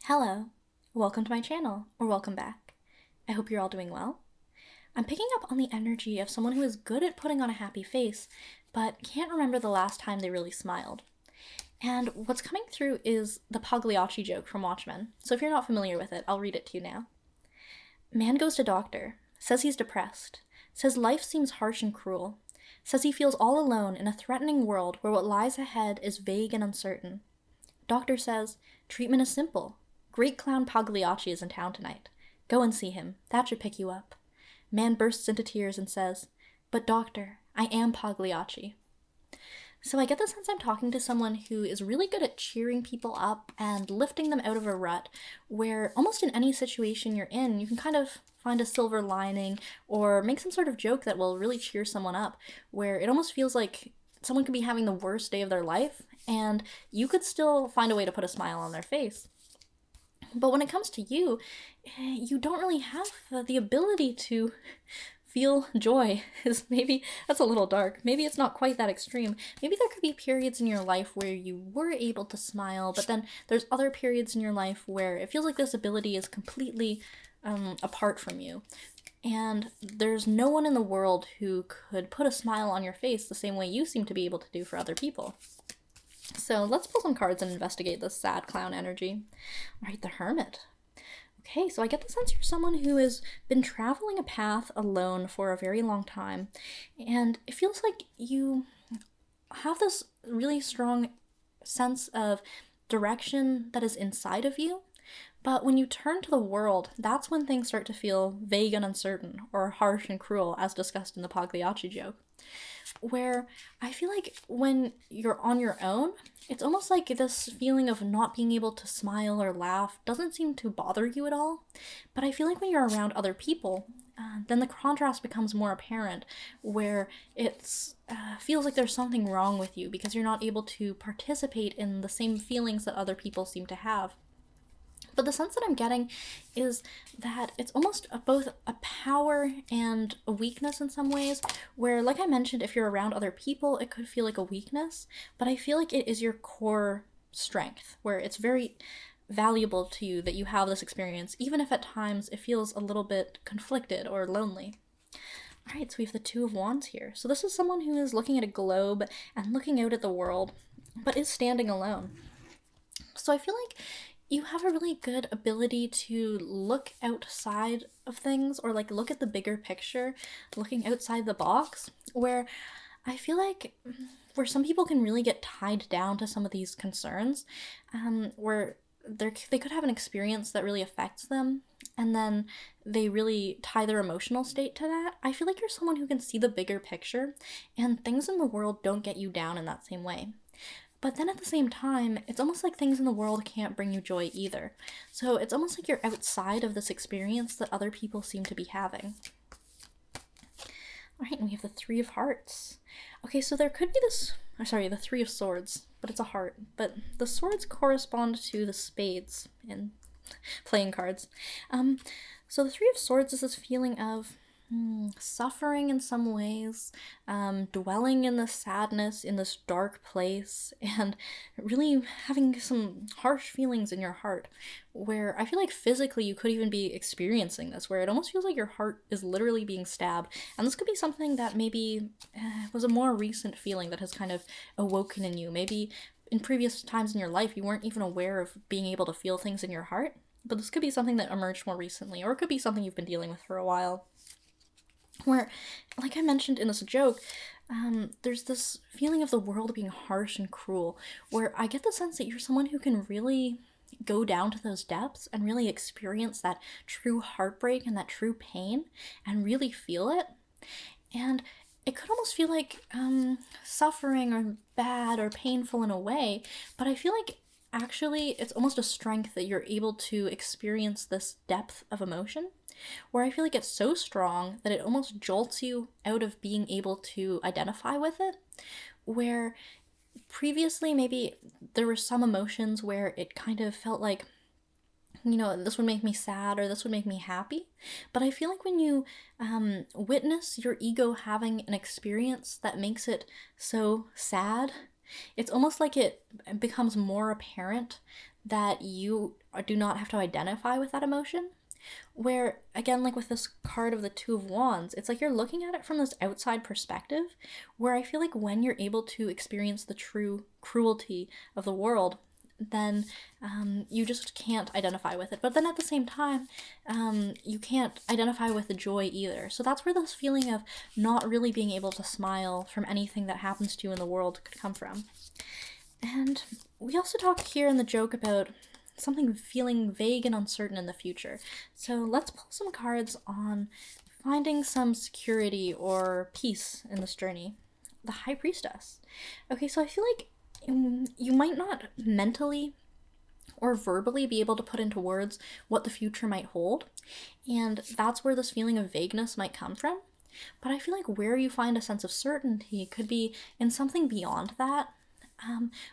Hello, welcome to my channel, or welcome back. I hope you're all doing well. I'm picking up on the energy of someone who is good at putting on a happy face, but can't remember the last time they really smiled. And what's coming through is the Pagliacci joke from Watchmen, so if you're not familiar with it, I'll read it to you now. Man goes to doctor, says he's depressed, says life seems harsh and cruel, says he feels all alone in a threatening world where what lies ahead is vague and uncertain. Doctor says, treatment is simple. Great clown Pagliacci is in town tonight. Go and see him. That should pick you up. Man bursts into tears and says, but doctor, I am Pagliacci. So I get the sense I'm talking to someone who is really good at cheering people up and lifting them out of a rut, where almost in any situation you're in, you can kind of find a silver lining or make some sort of joke that will really cheer someone up, where it almost feels like someone could be having the worst day of their life and you could still find a way to put a smile on their face. But when it comes to you, you don't really have the ability to feel joy. Maybe that's a little dark. Maybe it's not quite that extreme. Maybe there could be periods in your life where you were able to smile, but then there's other periods in your life where it feels like this ability is completely apart from you. And there's no one in the world who could put a smile on your face the same way you seem to be able to do for other people. So let's pull some cards and investigate this sad clown energy. All right, the Hermit. Okay, so I get the sense you're someone who has been traveling a path alone for a very long time, and it feels like you have this really strong sense of direction that is inside of you, but when you turn to the world, that's when things start to feel vague and uncertain, or harsh and cruel, as discussed in the Pagliacci joke. Where I feel like when you're on your own, it's almost like this feeling of not being able to smile or laugh doesn't seem to bother you at all. But I feel like when you're around other people, then the contrast becomes more apparent, where it feels like there's something wrong with you because you're not able to participate in the same feelings that other people seem to have. But the sense that I'm getting is that it's almost both a power and a weakness in some ways, where, like I mentioned, if you're around other people, it could feel like a weakness, but I feel like it is your core strength, where it's very valuable to you that you have this experience, even if at times it feels a little bit conflicted or lonely. All right, so we have the Two of Wands here. So this is someone who is looking at a globe and looking out at the world, but is standing alone. So I feel like you have a really good ability to look outside of things, or like look at the bigger picture, looking outside the box, where I feel like where some people can really get tied down to some of these concerns, where they could have an experience that really affects them, and then they really tie their emotional state to that. I feel like you're someone who can see the bigger picture, and things in the world don't get you down in that same way. But then at the same time, it's almost like things in the world can't bring you joy either. So it's almost like you're outside of this experience that other people seem to be having. All right, and we have the Three of Hearts. Okay, so there could be the Three of Swords, but it's a heart. But the swords correspond to the spades in playing cards. So the Three of Swords is this feeling of suffering in some ways, dwelling in the sadness in this dark place, and really having some harsh feelings in your heart, where I feel like physically you could even be experiencing this, where it almost feels like your heart is literally being stabbed. And this could be something that maybe was a more recent feeling that has kind of awoken in you. Maybe in previous times in your life you weren't even aware of being able to feel things in your heart, but this could be something that emerged more recently, or it could be something you've been dealing with for a while. Where, like I mentioned in this joke, there's this feeling of the world being harsh and cruel, where I get the sense that you're someone who can really go down to those depths and really experience that true heartbreak and that true pain and really feel it. And it could almost feel like suffering or bad or painful in a way, but I feel like actually it's almost a strength that you're able to experience this depth of emotion, where I feel like it's so strong that it almost jolts you out of being able to identify with it, where previously maybe there were some emotions where it kind of felt like, this would make me sad or this would make me happy. But I feel like when you witness your ego having an experience that makes it so sad, it's almost like it becomes more apparent that you do not have to identify with that emotion. Where, again, like with this card of the Two of Wands, it's like you're looking at it from this outside perspective, where I feel like when you're able to experience the true cruelty of the world, then you just can't identify with it. But then at the same time, you can't identify with the joy either. So that's where this feeling of not really being able to smile from anything that happens to you in the world could come from. And we also talk here in the joke about something feeling vague and uncertain in the future. So let's pull some cards on finding some security or peace in this journey. The High Priestess. Okay, so I feel like you might not mentally or verbally be able to put into words what the future might hold, and that's where this feeling of vagueness might come from. But I feel like where you find a sense of certainty could be in something beyond that,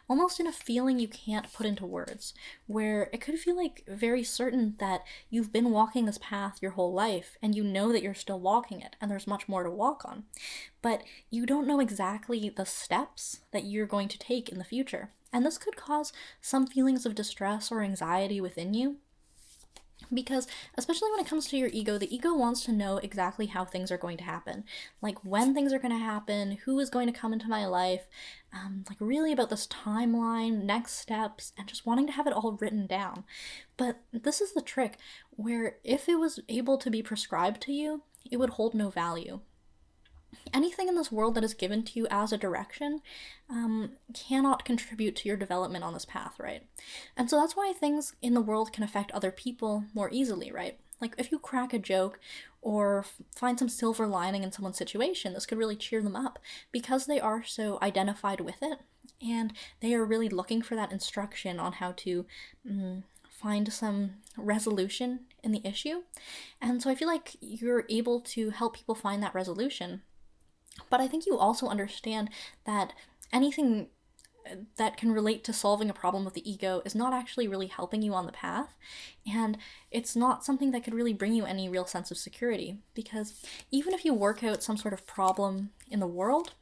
almost in a feeling you can't put into words, where it could feel like very certain that you've been walking this path your whole life and you know that you're still walking it and there's much more to walk on, but you don't know exactly the steps that you're going to take in the future. And this could cause some feelings of distress or anxiety within you. Because, especially when it comes to your ego, the ego wants to know exactly how things are going to happen. Like when things are going to happen, who is going to come into my life, like really about this timeline, next steps, and just wanting to have it all written down. But this is the trick, where if it was able to be prescribed to you, it would hold no value. Anything in this world that is given to you as a direction cannot contribute to your development on this path, right? And so that's why things in the world can affect other people more easily, right? Like if you crack a joke or find some silver lining in someone's situation, this could really cheer them up because they are so identified with it and they are really looking for that instruction on how to find some resolution in the issue. And so I feel like you're able to help people find that resolution. But I think you also understand that anything that can relate to solving a problem with the ego is not actually really helping you on the path, and it's not something that could really bring you any real sense of security, because even if you work out some sort of problem in the world,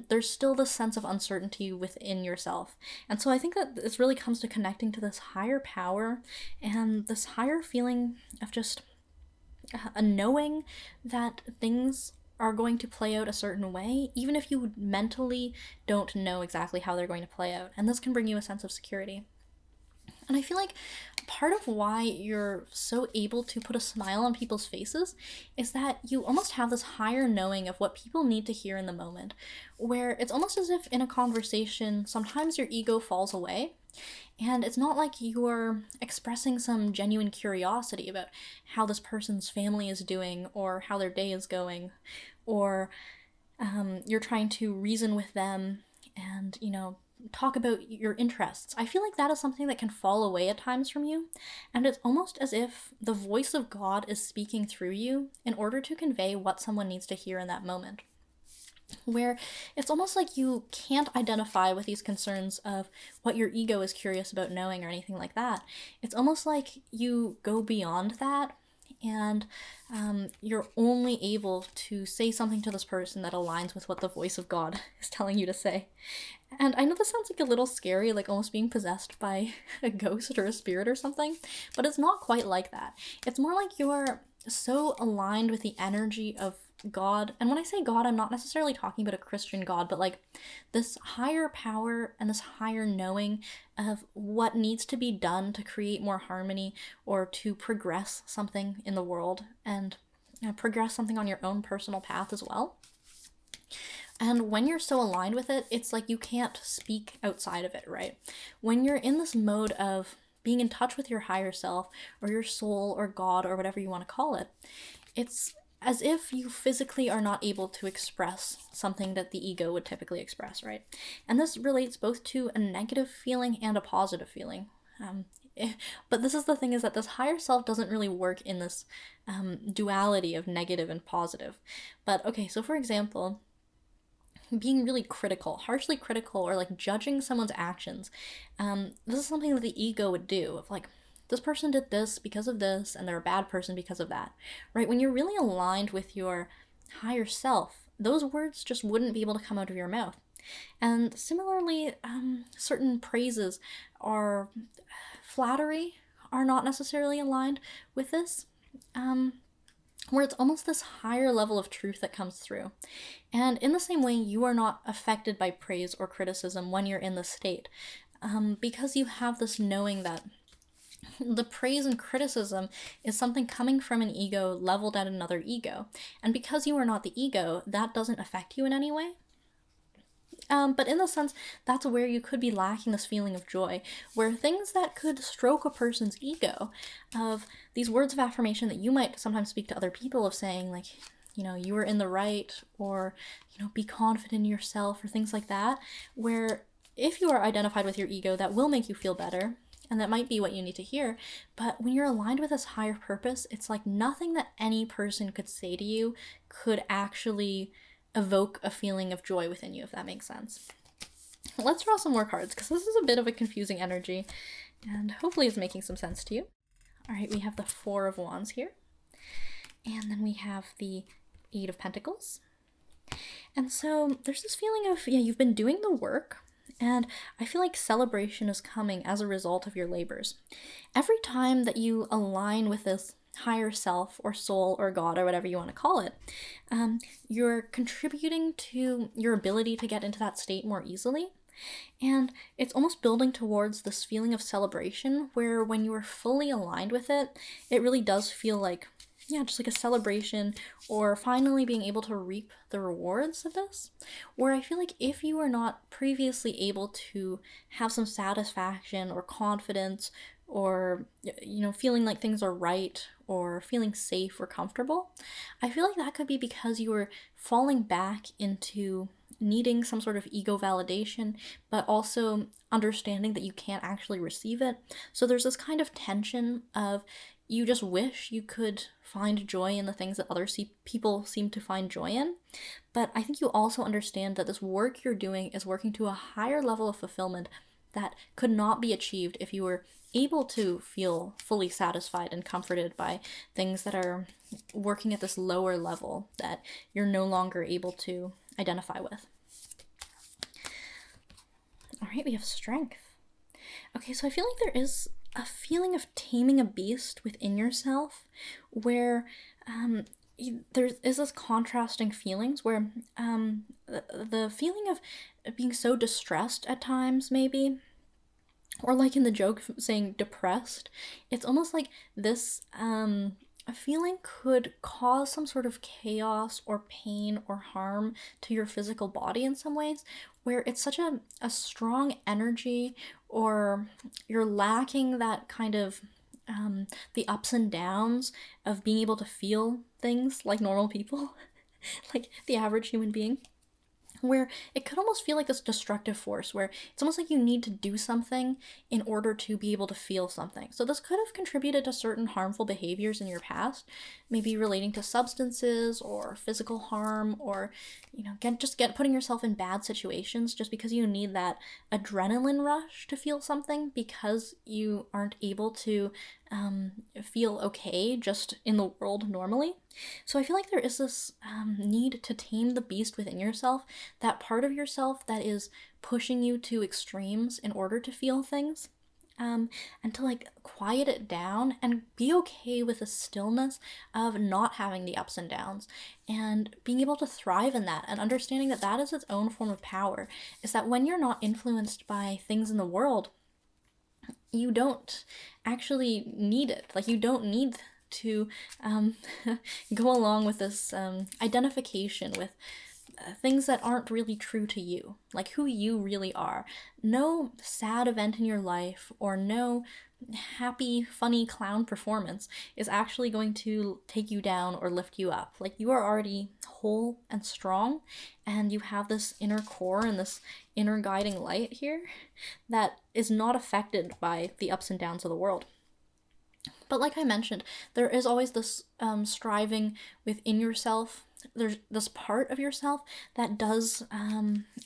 there's still this sense of uncertainty within yourself. And so I think that this really comes to connecting to this higher power and this higher feeling of just a knowing that things are going to play out a certain way, even if you mentally don't know exactly how they're going to play out. And this can bring you a sense of security. And I feel like part of why you're so able to put a smile on people's faces is that you almost have this higher knowing of what people need to hear in the moment, where it's almost as if in a conversation, sometimes your ego falls away. And it's not like you're expressing some genuine curiosity about how this person's family is doing or how their day is going, or you're trying to reason with them and, talk about your interests. I feel like that is something that can fall away at times from you, and it's almost as if the voice of God is speaking through you in order to convey what someone needs to hear in that moment. Where it's almost like you can't identify with these concerns of what your ego is curious about knowing or anything like that. It's almost like you go beyond that, and you're only able to say something to this person that aligns with what the voice of God is telling you to say. And I know this sounds like a little scary, like almost being possessed by a ghost or a spirit or something, but it's not quite like that. It's more like you're so aligned with the energy of God. And when I say God, I'm not necessarily talking about a Christian God, but like this higher power and this higher knowing of what needs to be done to create more harmony or to progress something in the world and progress something on your own personal path as well. And when you're so aligned with it, it's like you can't speak outside of it, right? When you're in this mode of being in touch with your higher self or your soul or God or whatever you want to call it, it's as if you physically are not able to express something that the ego would typically express, right? And this relates both to a negative feeling and a positive feeling. But this is the thing, is that this higher self doesn't really work in this duality of negative and positive. But okay, so for example, being really critical, harshly critical, or like judging someone's actions. This is something that the ego would do, of like, this person did this because of this, and they're a bad person because of that, right? When you're really aligned with your higher self, those words just wouldn't be able to come out of your mouth. And similarly, certain praises are flattery are not necessarily aligned with this. Where it's almost this higher level of truth that comes through. And in the same way, you are not affected by praise or criticism when you're in this state, because you have this knowing that the praise and criticism is something coming from an ego leveled at another ego. And because you are not the ego, that doesn't affect you in any way. But in the sense, that's where you could be lacking this feeling of joy, where things that could stroke a person's ego, of these words of affirmation that you might sometimes speak to other people of saying, like, you are in the right, or, be confident in yourself, or things like that, where if you are identified with your ego, that will make you feel better, and that might be what you need to hear. But when you're aligned with this higher purpose, it's like nothing that any person could say to you could actually evoke a feeling of joy within you, if that makes sense. Let's draw some more cards, because this is a bit of a confusing energy, and hopefully it's making some sense to you. All right, we have the Four of Wands here, and then we have the Eight of Pentacles. And so there's this feeling of, you've been doing the work, and I feel like celebration is coming as a result of your labors. Every time that you align with this higher self or soul or God or whatever you want to call it, you're contributing to your ability to get into that state more easily. And it's almost building towards this feeling of celebration where when you are fully aligned with it, it really does feel like, just like a celebration, or finally being able to reap the rewards of this. Where I feel like if you were not previously able to have some satisfaction or confidence, or feeling like things are right, or feeling safe or comfortable, I feel like that could be because you were falling back into needing some sort of ego validation, but also understanding that you can't actually receive it. So there's this kind of tension of, you just wish you could find joy in the things that other people seem to find joy in. But I think you also understand that this work you're doing is working to a higher level of fulfillment that could not be achieved if you were able to feel fully satisfied and comforted by things that are working at this lower level that you're no longer able to identify with. All right, we have Strength. Okay, so I feel like there is a feeling of taming a beast within yourself, where there is this contrasting feelings where the feeling of being so distressed at times, maybe, or like in the joke saying depressed, it's almost like this a feeling could cause some sort of chaos or pain or harm to your physical body in some ways, where it's such a strong energy, or you're lacking that kind of the ups and downs of being able to feel things like normal people, like the average human being. Where it could almost feel like this destructive force, where it's almost like you need to do something in order to be able to feel something. So this could have contributed to certain harmful behaviors in your past, maybe relating to substances or physical harm, or putting yourself in bad situations just because you need that adrenaline rush to feel something, because you aren't able to feel okay just in the world normally. So I feel like there is this need to tame the beast within yourself, that part of yourself that is pushing you to extremes in order to feel things, and to like quiet it down and be okay with the stillness of not having the ups and downs, and being able to thrive in that, and understanding that that is its own form of power. Is that when you're not influenced by things in the world, you don't actually need it. Like, you don't need to go along with this identification with things that aren't really true to you, like who you really are. No sad event in your life, or no happy, funny clown performance is actually going to take you down or lift you up. Like, you are already whole and strong, and you have this inner core and this inner guiding light here that is not affected by the ups and downs of the world. But like I mentioned, there is always this striving within yourself. There's this part of yourself that does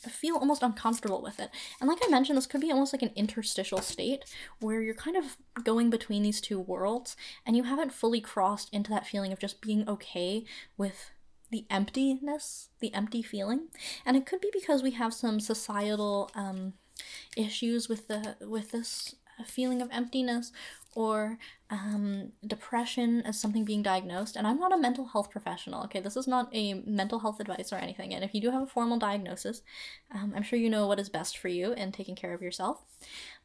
feel almost uncomfortable with it. And like I mentioned, this could be almost like an interstitial state where you're kind of going between these two worlds, and you haven't fully crossed into that feeling of just being okay with the emptiness, the empty feeling. And it could be because we have some societal issues with this a feeling of emptiness or depression as something being diagnosed. And I'm not a mental health professional, okay? This is not a mental health advice or anything. And if you do have a formal diagnosis, I'm sure you know what is best for you in taking care of yourself.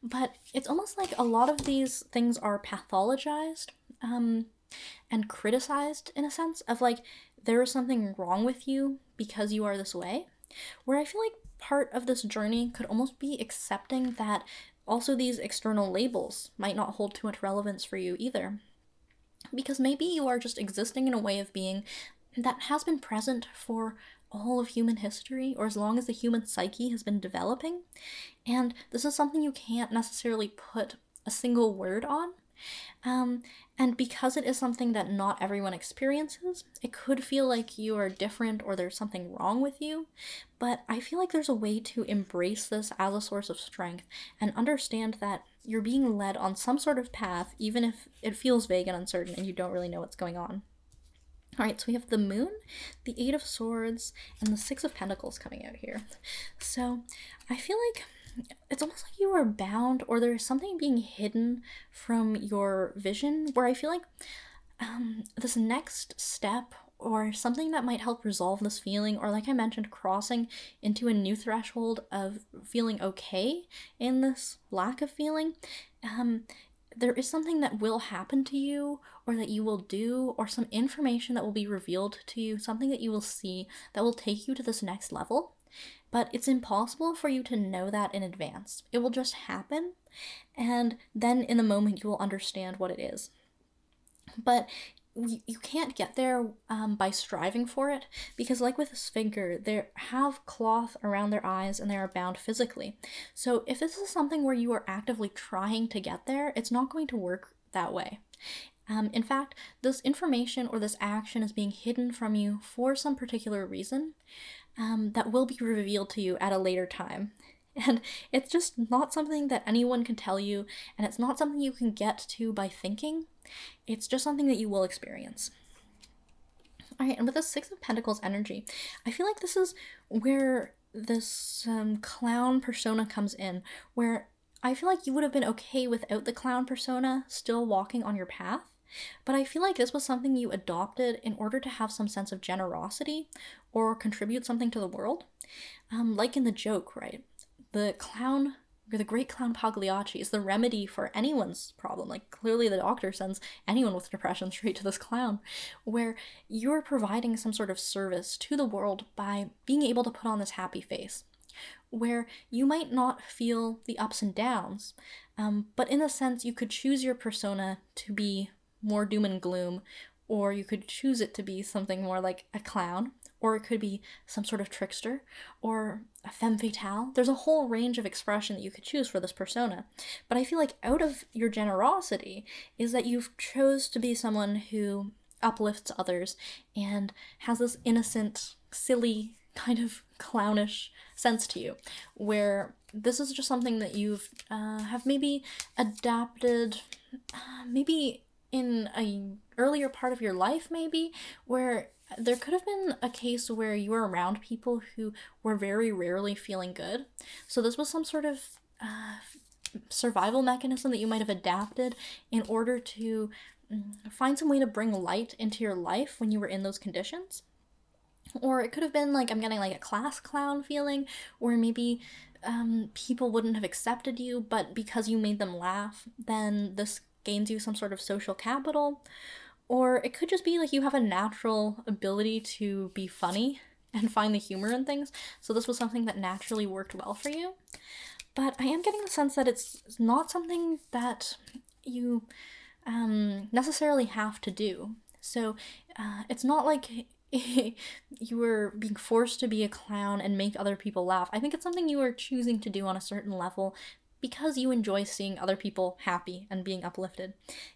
But it's almost like a lot of these things are pathologized and criticized in a sense of like there is something wrong with you because you are this way. Where I feel like part of this journey could almost be accepting that also these external labels might not hold too much relevance for you either. Because maybe you are just existing in a way of being that has been present for all of human history, or as long as the human psyche has been developing. And this is something you can't necessarily put a single word on. And because it is something that not everyone experiences, it could feel like you are different or there's something wrong with you. But I feel like there's a way to embrace this as a source of strength and understand that you're being led on some sort of path, even if it feels vague and uncertain and you don't really know what's going on. All right, so we have the Moon, the Eight of Swords, and the Six of Pentacles coming out here. So I feel like it's almost like you are bound or there's something being hidden from your vision, where I feel like this next step or something that might help resolve this feeling, or like I mentioned, crossing into a new threshold of feeling okay in this lack of feeling, there is something that will happen to you or that you will do, or some information that will be revealed to you, something that you will see that will take you to this next level. But it's impossible for you to know that in advance. It will just happen, and then in the moment you will understand what it is. But you can't get there by striving for it, because like with this figure, they have cloth around their eyes and they are bound physically. So if this is something where you are actively trying to get there, it's not going to work that way. In fact, this information or this action is being hidden from you for some particular reason that will be revealed to you at a later time. And it's just not something that anyone can tell you, and it's not something you can get to by thinking. It's just something that you will experience. All right, and with the Six of Pentacles energy, I feel like this is where this clown persona comes in, where I feel like you would have been okay without the clown persona still walking on your path. But I feel like this was something you adopted in order to have some sense of generosity or contribute something to the world. Like in the joke, right? The clown, or the great clown Pagliacci, is the remedy for anyone's problem. Like, clearly the doctor sends anyone with depression straight to this clown, where you're providing some sort of service to the world by being able to put on this happy face, where you might not feel the ups and downs, but in a sense you could choose your persona to be more doom and gloom, or you could choose it to be something more like a clown, or it could be some sort of trickster, or a femme fatale. There's a whole range of expression that you could choose for this persona. But I feel like out of your generosity is that you've chose to be someone who uplifts others and has this innocent, silly, kind of clownish sense to you, where this is just something that you've have maybe adapted, maybe in a earlier part of your life, maybe, where there could have been a case where you were around people who were very rarely feeling good. So this was some sort of survival mechanism that you might have adapted in order to find some way to bring light into your life when you were in those conditions. Or it could have been like, I'm getting like a class clown feeling, or maybe people wouldn't have accepted you, but because you made them laugh, then this gains you some sort of social capital. Or it could just be like you have a natural ability to be funny and find the humor in things, so this was something that naturally worked well for you. But I am getting the sense that it's not something that you necessarily have to do. So it's not like you were being forced to be a clown and make other people laugh. I think it's something you are choosing to do on a certain level because you enjoy seeing other people happy and being uplifted.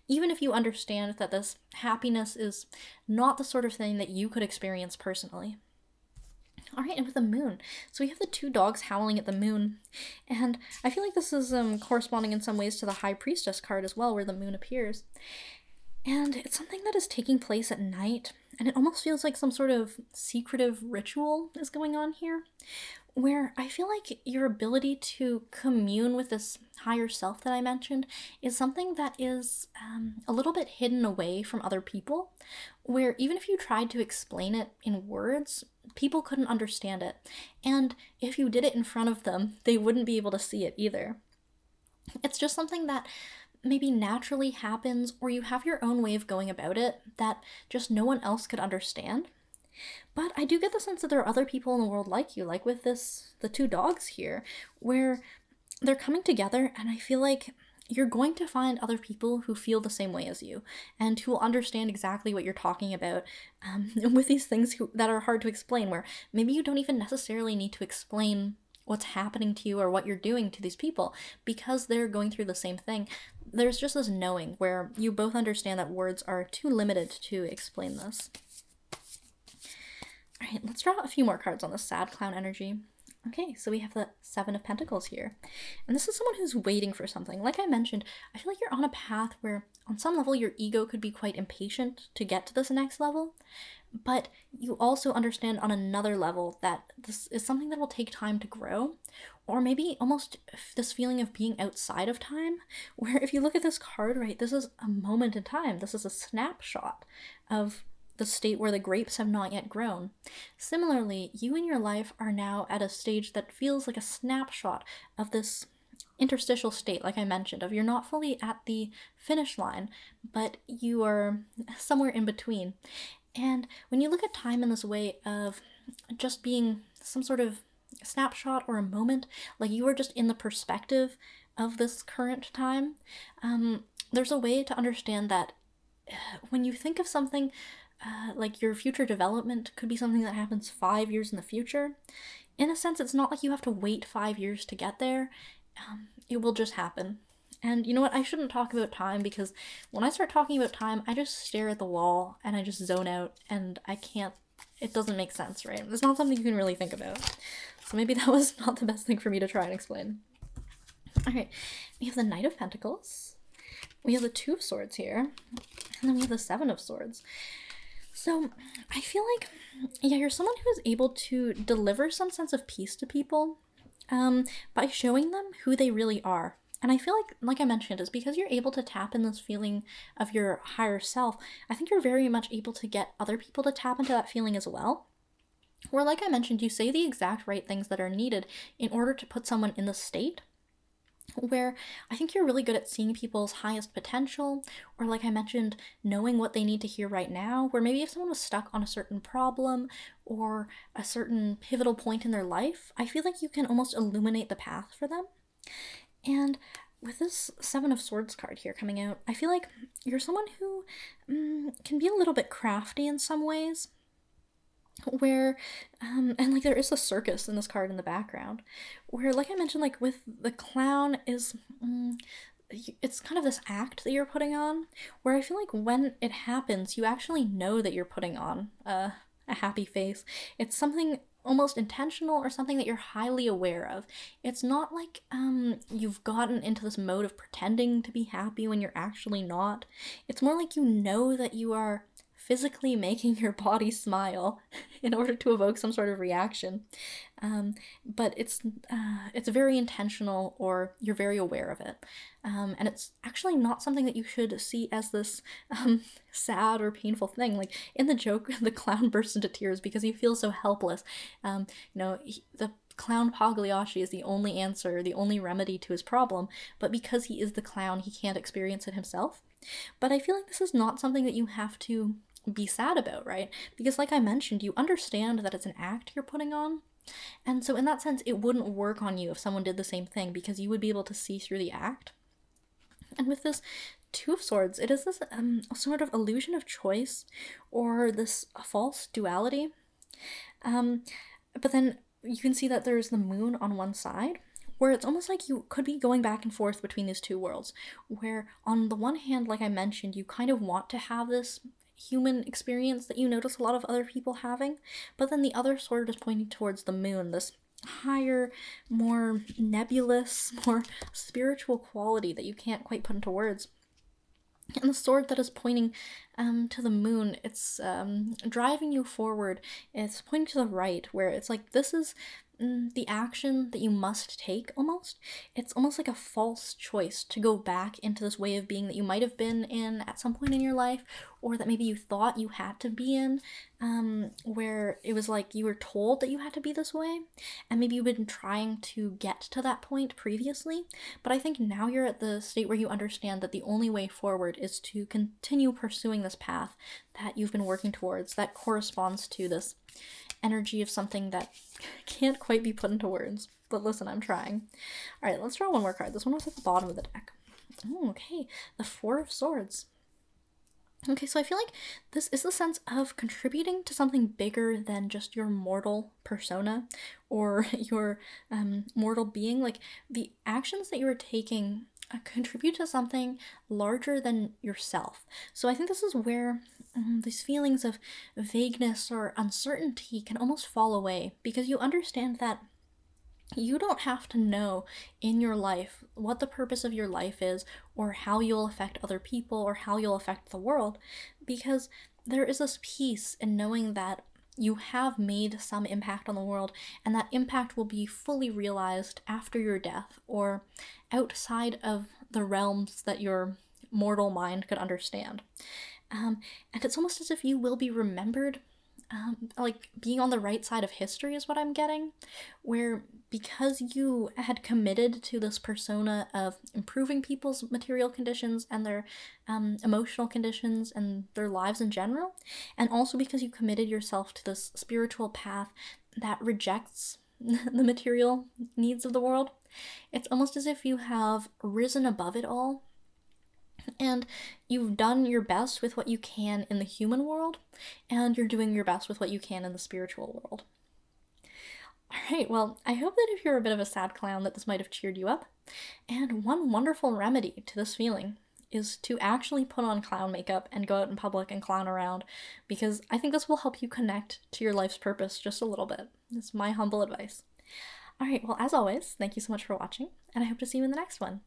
Even if you understand that this happiness is not the sort of thing that you could experience personally. All right, and with the moon. So we have the two dogs howling at the moon. And I feel like this is corresponding in some ways to the High Priestess card as well, where the moon appears. And it's something that is taking place at night. And it almost feels like some sort of secretive ritual is going on here, where I feel like your ability to commune with this higher self that I mentioned is something that is a little bit hidden away from other people, where even if you tried to explain it in words, people couldn't understand it. And if you did it in front of them, they wouldn't be able to see it either. It's just something that maybe naturally happens, or you have your own way of going about it that just no one else could understand. But I do get the sense that there are other people in the world like you, like with the two dogs here, where they're coming together, and I feel like you're going to find other people who feel the same way as you and who will understand exactly what you're talking about with these things that are hard to explain, where maybe you don't even necessarily need to explain what's happening to you or what you're doing to these people because they're going through the same thing. There's just this knowing where you both understand that words are too limited to explain this. All right, let's draw a few more cards on the sad clown energy. Okay, so we have the Seven of Pentacles here. And this is someone who's waiting for something. Like I mentioned, I feel like you're on a path where on some level your ego could be quite impatient to get to this next level, but you also understand on another level that this is something that will take time to grow, or maybe almost this feeling of being outside of time, where if you look at this card, right, this is a moment in time. This is a snapshot of the state where the grapes have not yet grown. Similarly, you in your life are now at a stage that feels like a snapshot of this interstitial state, like I mentioned, of you're not fully at the finish line, but you are somewhere in between. And when you look at time in this way of just being some sort of snapshot or a moment, like you are just in the perspective of this current time, there's a way to understand that when you think of something like your future development could be something that happens 5 years in the future. In a sense, it's not like you have to wait 5 years to get there. It will just happen. And you know what? I shouldn't talk about time because when I start talking about time, I just stare at the wall and I just zone out and I can't, it doesn't make sense, right? It's not something you can really think about. So maybe that was not the best thing for me to try and explain. All right, we have the Knight of Pentacles. We have the Two of Swords here. And then we have the Seven of Swords. So I feel like, yeah, you're someone who is able to deliver some sense of peace to people by showing them who they really are. And I feel like I mentioned, is because you're able to tap in this feeling of your higher self, I think you're very much able to get other people to tap into that feeling as well. Where, like I mentioned, you say the exact right things that are needed in order to put someone in the state where I think you're really good at seeing people's highest potential, or like I mentioned, knowing what they need to hear right now, where maybe if someone was stuck on a certain problem or a certain pivotal point in their life, I feel like you can almost illuminate the path for them. And with this Seven of Swords card here coming out, I feel like you're someone who can be a little bit crafty in some ways, where and like there is a circus in this card in the background, where like I mentioned, like with the clown is it's kind of this act that you're putting on, where I feel like when it happens you actually know that you're putting on a happy face. It's something almost intentional or something that you're highly aware of. It's not like you've gotten into this mode of pretending to be happy when you're actually not. It's more like you know that you are physically making your body smile in order to evoke some sort of reaction. But it's very intentional, or you're very aware of it. And it's actually not something that you should see as this sad or painful thing. Like in the joke, the clown bursts into tears because he feels so helpless. The clown Pagliacci is the only answer, the only remedy to his problem, but because he is the clown, he can't experience it himself. But I feel like this is not something that you have to be sad about, right? Because like I mentioned, you understand that it's an act you're putting on. And so in that sense, it wouldn't work on you if someone did the same thing, because you would be able to see through the act. And with this Two of Swords, it is this sort of illusion of choice, or this false duality. But then you can see that there's the moon on one side, where it's almost like you could be going back and forth between these two worlds, where on the one hand, like I mentioned, you kind of want to have this human experience that you notice a lot of other people having, but then the other sword is pointing towards the moon, this higher, more nebulous, more spiritual quality that you can't quite put into words. And the sword that is pointing to the moon, it's driving you forward. It's pointing to the right, where it's like this is the action that you must take almost. It's almost like a false choice to go back into this way of being that you might have been in at some point in your life, or that maybe you thought you had to be in, where it was like you were told that you had to be this way, and maybe you've been trying to get to that point previously. But I think now you're at the state where you understand that the only way forward is to continue pursuing this path that you've been working towards that corresponds to this energy of something that can't quite be put into words. But listen, I'm trying. All right, let's draw one more card. This one was at the bottom of the deck. Oh, okay. The Four of Swords. Okay, so I feel like this is the sense of contributing to something bigger than just your mortal persona or your mortal being. Like the actions that you are taking contribute to something larger than yourself. So I think this is where these feelings of vagueness or uncertainty can almost fall away because you understand that you don't have to know in your life what the purpose of your life is or how you'll affect other people or how you'll affect the world, because there is this peace in knowing that you have made some impact on the world and that impact will be fully realized after your death or outside of the realms that your mortal mind could understand. And it's almost as if you will be remembered, like being on the right side of history is what I'm getting, where because you had committed to this persona of improving people's material conditions and their emotional conditions and their lives in general, and also because you committed yourself to this spiritual path that rejects the material needs of the world, it's almost as if you have risen above it all and you've done your best with what you can in the human world, and you're doing your best with what you can in the spiritual world. Alright, well, I hope that if you're a bit of a sad clown that this might have cheered you up. And one wonderful remedy to this feeling is to actually put on clown makeup and go out in public and clown around, because I think this will help you connect to your life's purpose just a little bit. It's my humble advice. Alright, well, as always, thank you so much for watching, and I hope to see you in the next one.